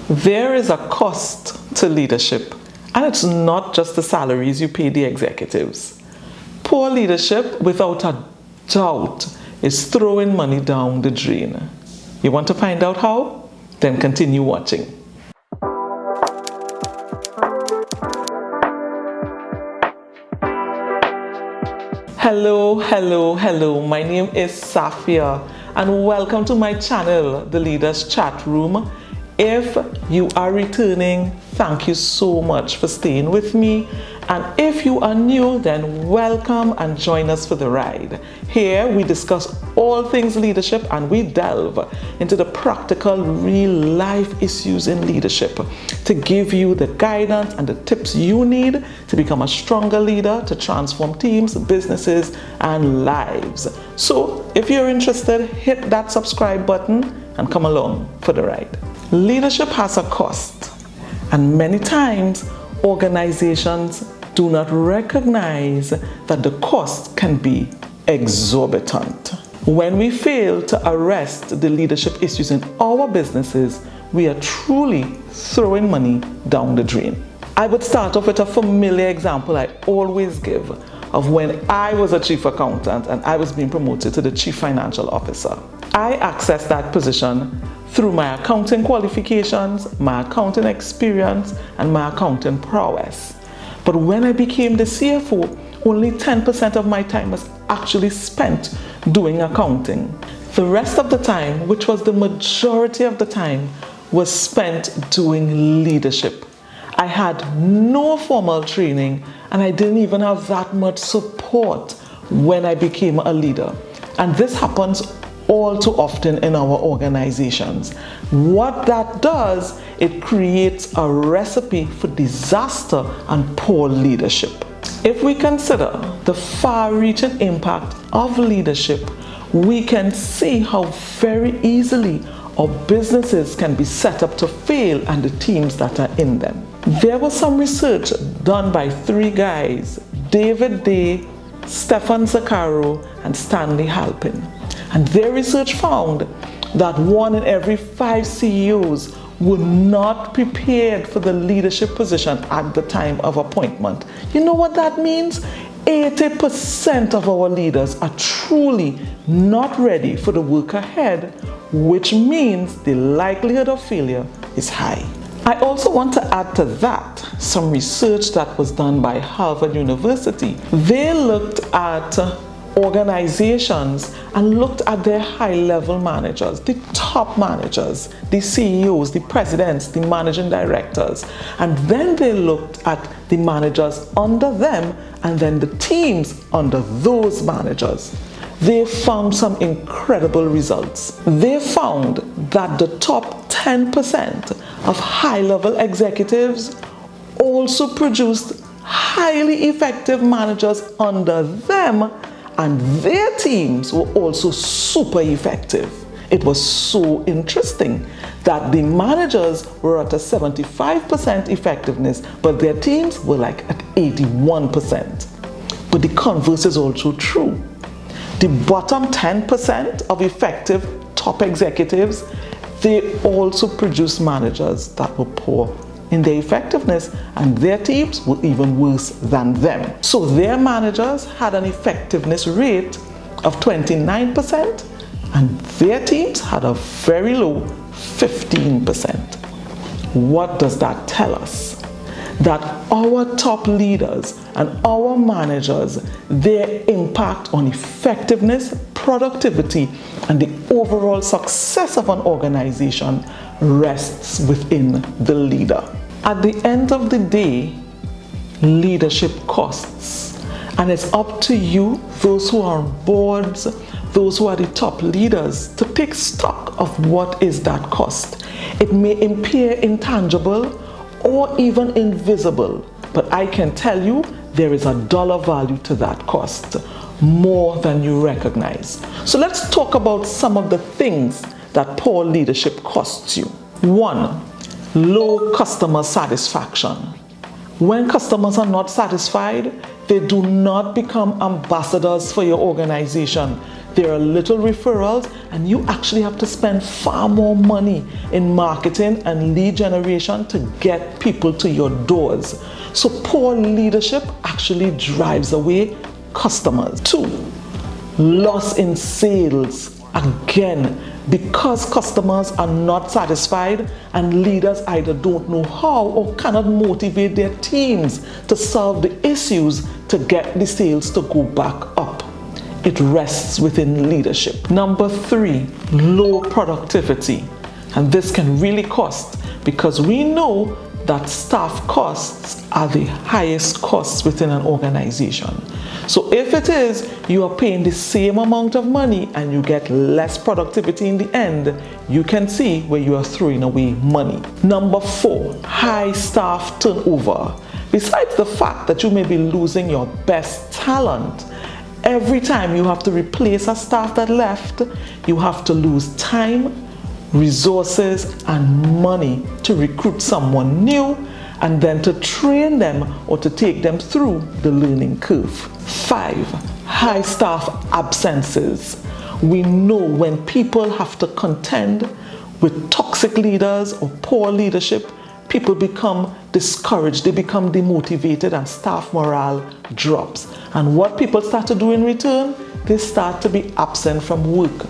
There is a cost to leadership, and it's not just the salaries you pay the executives. Poor leadership, without a doubt, is throwing money down the drain. You want to find out how? Then continue watching. Hello. My name is Safiya, and welcome to my channel, the Leaders Chatroom. If you are returning, thank you so much for staying with me. And if you are new, then welcome and join us for the ride. Here we discuss all things leadership and we delve into the practical real life issues in leadership to give you the guidance and the tips you need to become a stronger leader, to transform teams, businesses, and lives. So if you're interested, hit that subscribe button and come along for the ride. Leadership has a cost, and many times organizations do not recognize that the cost can be exorbitant. When we fail to arrest the leadership issues in our businesses, we are truly throwing money down the drain. I would start off with a familiar example I always give of when I was a chief accountant and I was being promoted to the chief financial officer. I accessed that position through my accounting qualifications, my accounting experience, and my accounting prowess. But when I became the CFO, only 10% of my time was actually spent doing accounting. The rest of the time, which was the majority of the time, was spent doing leadership. I had no formal training, and I didn't even have that much support when I became a leader. And this happens all too often in our organizations. What that does, it creates a recipe for disaster and poor leadership. If we consider the far-reaching impact of leadership, we can see how very easily our businesses can be set up to fail and the teams that are in them. There was some research done by three guys, David Day, Stefan Zaccaro, and Stanley Halpin. And their research found that 1 in every 5 CEOs were not prepared for the leadership position at the time of appointment. You know what that means? 80% of our leaders are truly not ready for the work ahead, which means the likelihood of failure is high. I also want to add to that some research that was done by Harvard University. They looked at organizations and looked at their high-level managers, the top managers, the CEOs, the presidents, the managing directors, and then they looked at the managers under them and then the teams under those managers. They found some incredible results. They found that the top 10% of high-level executives also produced highly effective managers under them, and their teams were also super effective. It was so interesting that the managers were at a 75% effectiveness, but their teams were like at 81%. But the converse is also true. The bottom 10% of effective top executives, they also produced managers that were poor in their effectiveness, and their teams were even worse than them. So their managers had an effectiveness rate of 29%, and their teams had a very low 15%. What does that tell us? That our top leaders and our managers, their impact on effectiveness, productivity, and the overall success of an organization rests within the leader. At the end of the day, leadership costs, and it's up to you, those who are on boards, those who are the top leaders, to take stock of what is that cost. It may appear intangible or even invisible, but I can tell you there is a dollar value to that cost, more than you recognize. So let's talk about some of the things that poor leadership costs you. 1, low customer satisfaction. When customers are not satisfied, They do not become ambassadors for your organization. There are little referrals, and you actually have to spend far more money in marketing and lead generation to get people to your doors. So poor leadership actually drives away customers. 2, loss in sales. Again, because customers are not satisfied and leaders either don't know how or cannot motivate their teams to solve the issues to get the sales to go back up. It rests within leadership. Number 3, low productivity. And this can really cost, because we know that staff costs are the highest costs within an organization. So if it is you are paying the same amount of money and you get less productivity in the end, you can see where you are throwing away money. Number 4, high staff turnover. Besides the fact that you may be losing your best talent, every time you have to replace a staff that left, you have to lose time, resources, and money to recruit someone new and then to train them or to take them through the learning curve. 5, high staff absences. We know when people have to contend with toxic leaders or poor leadership, people become discouraged, they become demotivated, and staff morale drops. And what people start to do in return, they start to be absent from work.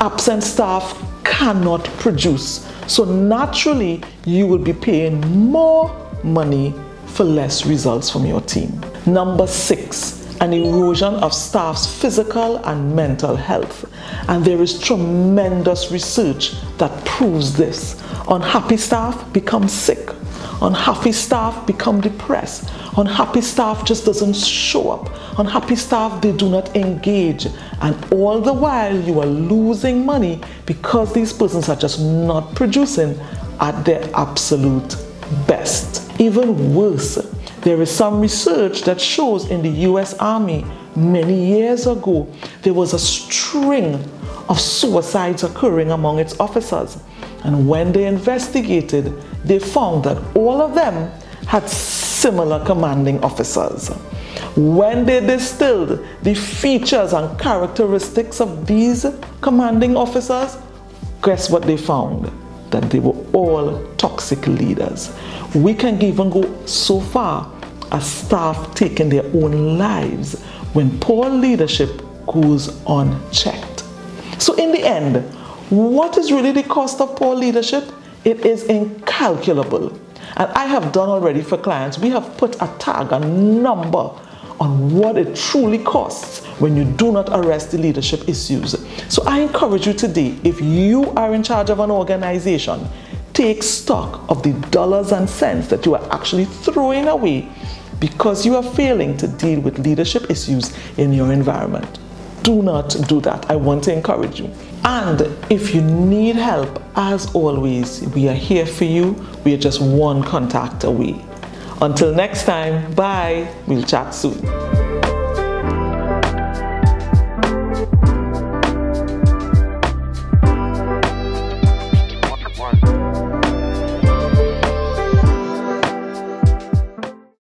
Absent staff cannot produce. So naturally, you will be paying more money for less results from your team. Number 6, an erosion of staff's physical and mental health. And there is tremendous research that proves this. Unhappy staff become sick. Unhappy staff become depressed. Unhappy staff just doesn't show up. Unhappy staff, they do not engage. And all the while you are losing money because these persons are just not producing at their absolute best. Even worse, there is some research that shows in the US Army many years ago, there was a string of suicides occurring among its officers. And when they investigated, they found that all of them had similar commanding officers. When they distilled the features and characteristics of these commanding officers, guess what they found? That they were all toxic leaders. We can even go so far as staff taking their own lives when poor leadership goes unchecked. So in the end, what is really the cost of poor leadership? It is incalculable. And I have done already for clients, we have put a tag, a number on what it truly costs when you do not arrest the leadership issues. So I encourage you today, if you are in charge of an organization, take stock of the dollars and cents that you are actually throwing away because you are failing to deal with leadership issues in your environment. Do not do that. I want to encourage you. And if you need help, as always, we are here for you. We are just one contact away. Until next time, bye. We'll chat soon.